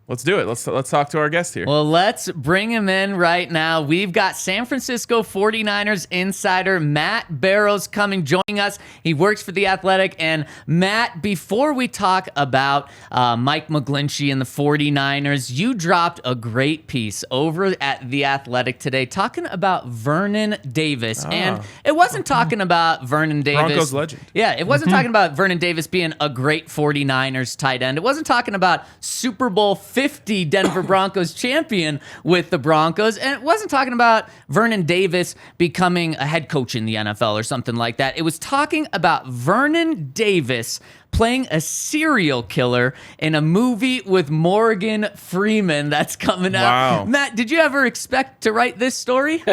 Let's do it. Let's talk to our guest here. Well, let's bring him in right now. We've got San Francisco 49ers insider Matt Barrows joining us. He works for The Athletic. And Matt, before we talk about Mike McGlinchey and the 49ers, you dropped a great piece over at The Athletic today talking about Vernon Davis. And it wasn't talking about Vernon Davis. Broncos legend. Yeah, it wasn't talking about Vernon Davis being a great 49ers tight end. It wasn't talking about Super Bowl 50 Denver Broncos champion with the Broncos. And it wasn't talking about Vernon Davis becoming a head coach in the NFL or something like that. It was talking about Vernon Davis playing a serial killer in a movie with Morgan Freeman that's coming out. Wow. Matt, did you ever expect to write this story?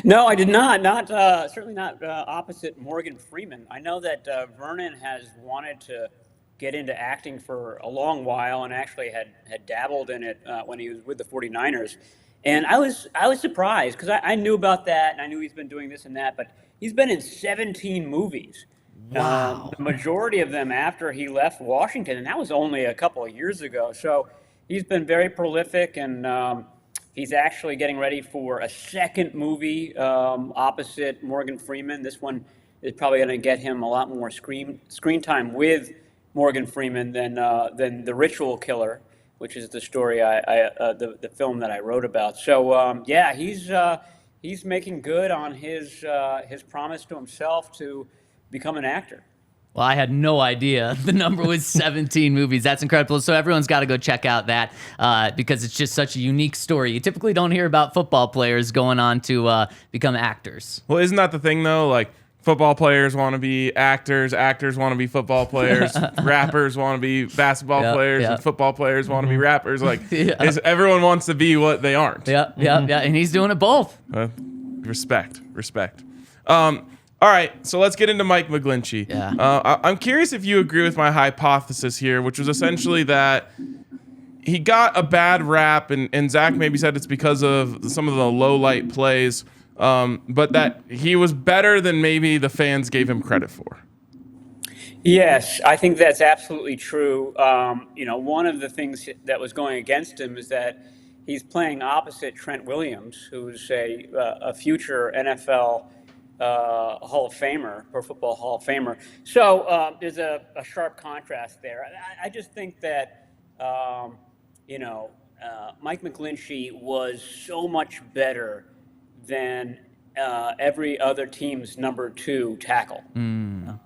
No, I did not. Certainly not opposite Morgan Freeman. I know that Vernon has wanted to get into acting for a long while and actually had dabbled in it when he was with the 49ers. And I was surprised because I knew about that and I knew he's been doing this and that, but he's been in 17 movies. Wow. The majority of them after he left Washington, and that was only a couple of years ago. So he's been very prolific, and he's actually getting ready for a second movie opposite Morgan Freeman. This one is probably going to get him a lot more screen time with Morgan Freeman than The Ritual Killer, which is the story the film that I wrote about. So yeah, he's making good on his promise to himself to become an actor. Well, I had no idea the number was 17 movies. That's incredible. So everyone's got to go check out that because it's just such a unique story. You typically don't hear about football players going on to become actors. Well, isn't that the thing though? Like, football players want to be actors want to be football players, rappers want to be basketball players, and football players want to be rappers. Like, everyone wants to be what they aren't. Yeah, and he's doing it both. Respect. All right, so let's get into Mike McGlinchey. Yeah. I'm curious if you agree with my hypothesis here, which was essentially that he got a bad rap, and Zach maybe said it's because of some of the low-light plays, but that he was better than maybe the fans gave him credit for. Yes, I think that's absolutely true. One of the things that was going against him is that he's playing opposite Trent Williams, who's a future NFL Hall of Famer, Pro Football Hall of Famer. So there's a sharp contrast there. I just think that, Mike McGlinchey was so much better than every other team's number 2 tackle. And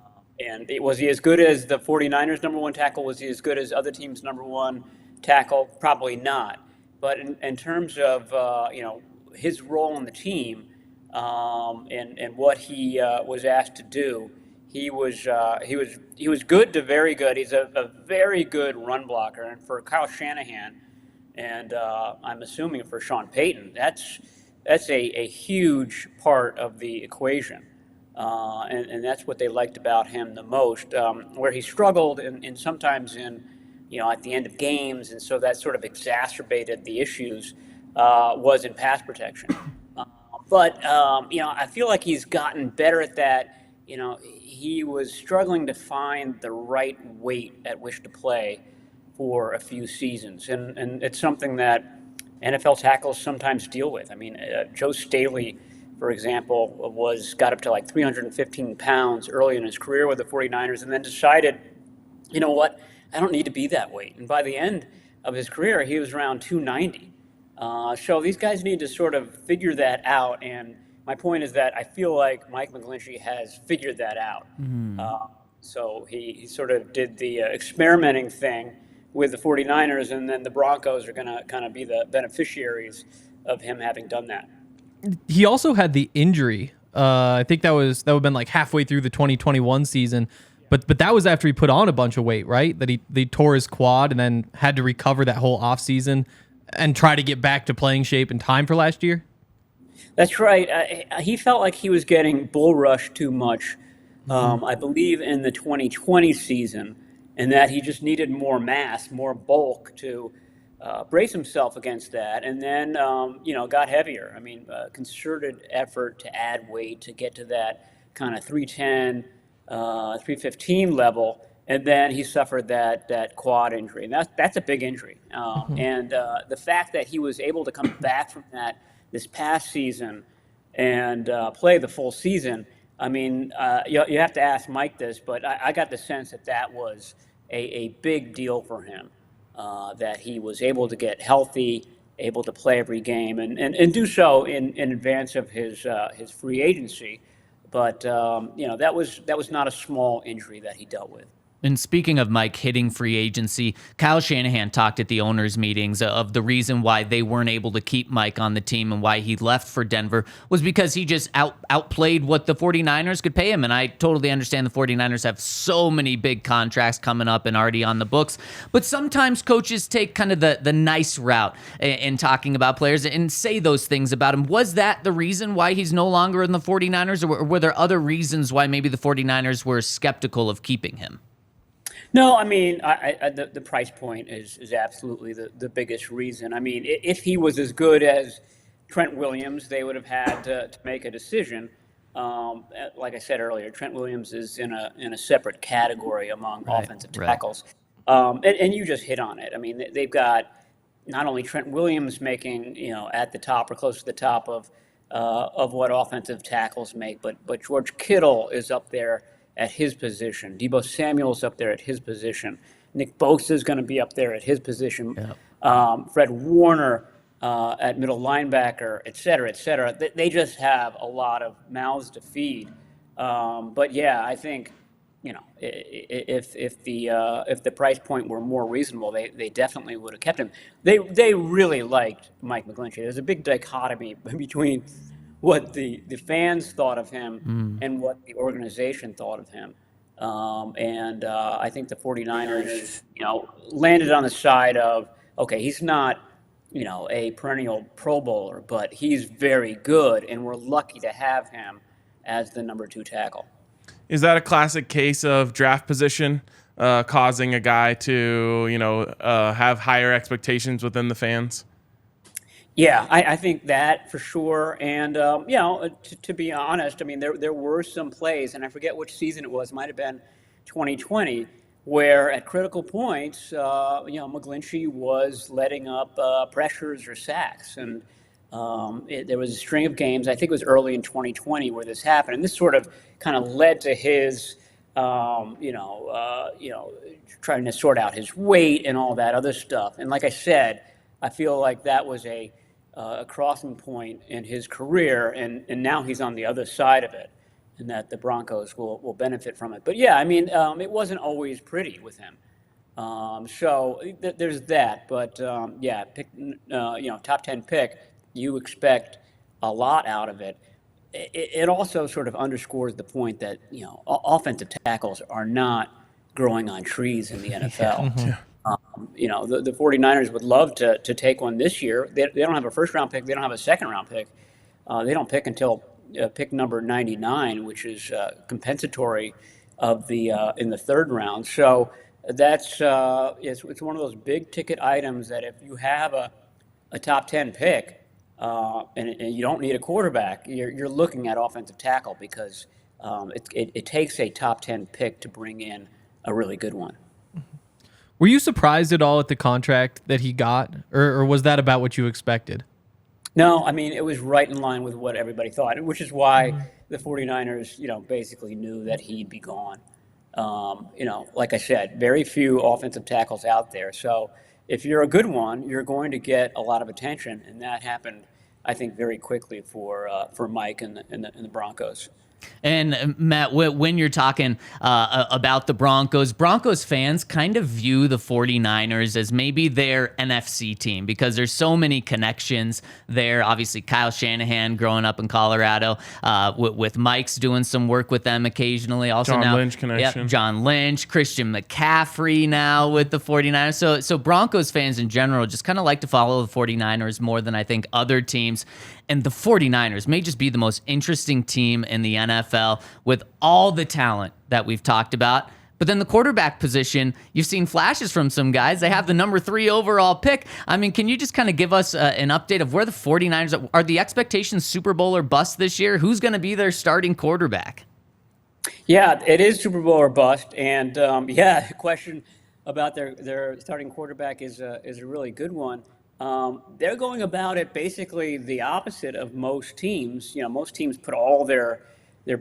was he as good as the 49ers' number 1 tackle? Was he as good as other teams' number 1 tackle? Probably not. But in terms of, his role on the team, and what he was asked to do, he was good to very good. He's a very good run blocker, and for Kyle Shanahan, and I'm assuming for Sean Payton, that's a huge part of the equation, and that's what they liked about him the most. Where he struggled, and sometimes at the end of games, and so that sort of exacerbated the issues, was in pass protection. But, I feel like he's gotten better at that. He was struggling to find the right weight at which to play for a few seasons. And it's something that NFL tackles sometimes deal with. I mean, Joe Staley, for example, got up to like 315 pounds early in his career with the 49ers and then decided, you know what, I don't need to be that weight. And by the end of his career, he was around 290. So these guys need to sort of figure that out, and my point is that I feel like Mike McGlinchey has figured that out. So he sort of did the experimenting thing with the 49ers, and then the Broncos are going to kind of be the beneficiaries of him having done that. He also had the injury. I think that would have been like halfway through the 2021 season. But that was after he put on a bunch of weight, right? That he tore his quad and then had to recover that whole offseason and try to get back to playing shape in time for last year? That's right. He felt like he was getting bull rushed too much, I believe, in the 2020 season, and that he just needed more mass, more bulk to brace himself against that, and then, got heavier. I mean, concerted effort to add weight to get to that kind of 310, 315 level, and then he suffered that quad injury, and that's a big injury. And the fact that he was able to come back from that this past season and play the full season, I mean, you have to ask Mike this, but I got the sense that was a big deal for him, that he was able to get healthy, able to play every game, and do so in advance of his free agency. But that was not a small injury that he dealt with. And speaking of Mike hitting free agency, Kyle Shanahan talked at the owners' meetings of the reason why they weren't able to keep Mike on the team and why he left for Denver was because he just outplayed what the 49ers could pay him. And I totally understand the 49ers have so many big contracts coming up and already on the books. But sometimes coaches take kind of the nice route in talking about players and say those things about him. Was that the reason why he's no longer in the 49ers, or were there other reasons why maybe the 49ers were skeptical of keeping him? No, I mean, the price point is absolutely the biggest reason. I mean, if he was as good as Trent Williams, they would have had to make a decision. Like I said earlier, Trent Williams is in a separate category among offensive tackles. And you just hit on it. I mean, they've got not only Trent Williams making, at the top or close to the top of what offensive tackles make, but George Kittle is up there at his position. Deebo Samuel's up there at his position. Nick Bosa is going to be up there at his position. Yep. Fred Warner at middle linebacker, et cetera, et cetera. They just have a lot of mouths to feed. But yeah, I think if the price point were more reasonable, they definitely would have kept him. They really liked Mike McGlinchey. There's a big dichotomy between what the fans thought of him and what the organization thought of him. And I think the 49ers, landed on the side of, okay, he's not, a perennial Pro Bowler, but he's very good, and we're lucky to have him as the number 2 tackle. Is that a classic case of draft position causing a guy to, have higher expectations within the fans? Yeah, I think that for sure. And, to be honest, I mean, there were some plays, and I forget which season it was, might have been 2020, where at critical points, McGlinchey was letting up pressures or sacks. And there was a string of games, I think it was early in 2020, where this happened. And this sort of kind of led to his, trying to sort out his weight and all that other stuff. And like I said, I feel like that was a crossing point in his career, and now he's on the other side of it, and that the Broncos will benefit from it. But yeah, I mean, it wasn't always pretty with him. So there's that. But top 10 pick, you expect a lot out of it. It also sort of underscores the point that offensive tackles are not growing on trees in the NFL. Yeah. The 49ers would love to take one this year. They don't have a first-round pick. They don't have a second-round pick. They don't pick until pick number 99, which is compensatory of in the third round. So that's it's one of those big-ticket items that if you have a top 10 pick and you don't need a quarterback, you're looking at offensive tackle because it takes a top 10 pick to bring in a really good one. Were you surprised at all at the contract that he got, or was that about what you expected? No, I mean, it was right in line with what everybody thought, which is why the 49ers, basically knew that he'd be gone. Like I said, very few offensive tackles out there. So if you're a good one, you're going to get a lot of attention, and that happened, I think, very quickly for Mike and the Broncos. And Matt, when you're talking about the Broncos fans kind of view the 49ers as maybe their NFC team because there's so many connections there. Obviously, Kyle Shanahan growing up in Colorado, with Mike's doing some work with them occasionally. Also John now, Lynch connection. Yep, John Lynch, Christian McCaffrey now with the 49ers. So Broncos fans in general just kind of like to follow the 49ers more than I think other teams. And the 49ers may just be the most interesting team in the NFL with all the talent that we've talked about. But then the quarterback position, you've seen flashes from some guys. They have the number 3 overall pick. I mean, can you just kind of give us an update of where the 49ers are? The expectations Super Bowl or bust this year? Who's going to be their starting quarterback? Yeah, it is Super Bowl or bust, and the question about their starting quarterback is a really good one. They're going about it basically the opposite of most teams. Most teams put all their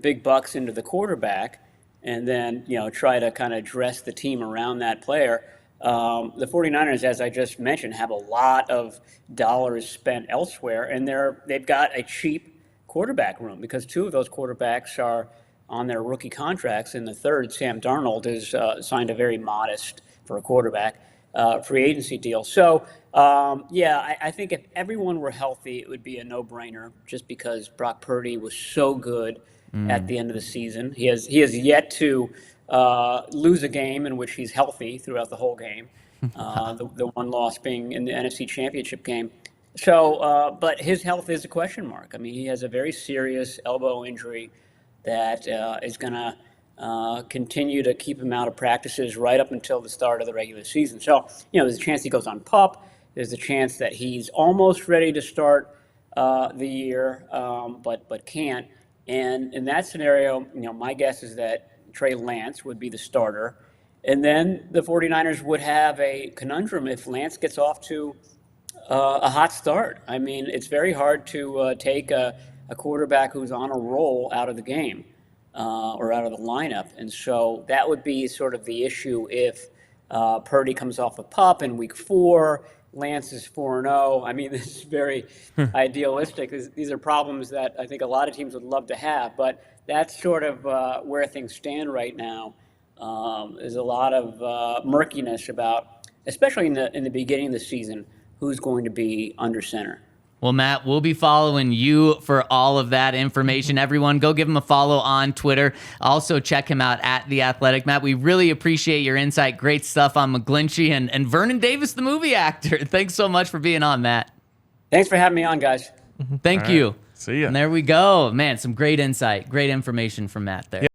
big bucks into the quarterback, and then try to kind of dress the team around that player. The 49ers, as I just mentioned, have a lot of dollars spent elsewhere, and they've got a cheap quarterback room because two of those quarterbacks are on their rookie contracts, and the third, Sam Darnold, is signed a very modest, for a quarterback, free agency deal. So, I think if everyone were healthy, it would be a no-brainer just because Brock Purdy was so good at the end of the season. He has yet to lose a game in which he's healthy throughout the whole game, the one loss being in the NFC Championship game. So, but his health is a question mark. I mean, he has a very serious elbow injury that is going to continue to keep him out of practices right up until the start of the regular season. So, there's a chance he goes on PUP. There's a chance that he's almost ready to start the year, but can't. And in that scenario, my guess is that Trey Lance would be the starter. And then the 49ers would have a conundrum if Lance gets off to a hot start. I mean, it's very hard to take a quarterback who's on a roll out of the game or out of the lineup. And so that would be sort of the issue if Purdy comes off a PUP in week 4, Lance is 4-0. I mean, this is very idealistic. These are problems that I think a lot of teams would love to have, but that's sort of where things stand right now. There's a lot of murkiness about, especially in the beginning of the season, who's going to be under center. Well, Matt, we'll be following you for all of that information. Everyone, go give him a follow on Twitter. Also, check him out at The Athletic. Matt, we really appreciate your insight. Great stuff on McGlinchey and Vernon Davis, the movie actor. Thanks so much for being on, Matt. Thanks for having me on, guys. Thank you. See ya. And there we go. Man, some great insight, great information from Matt there.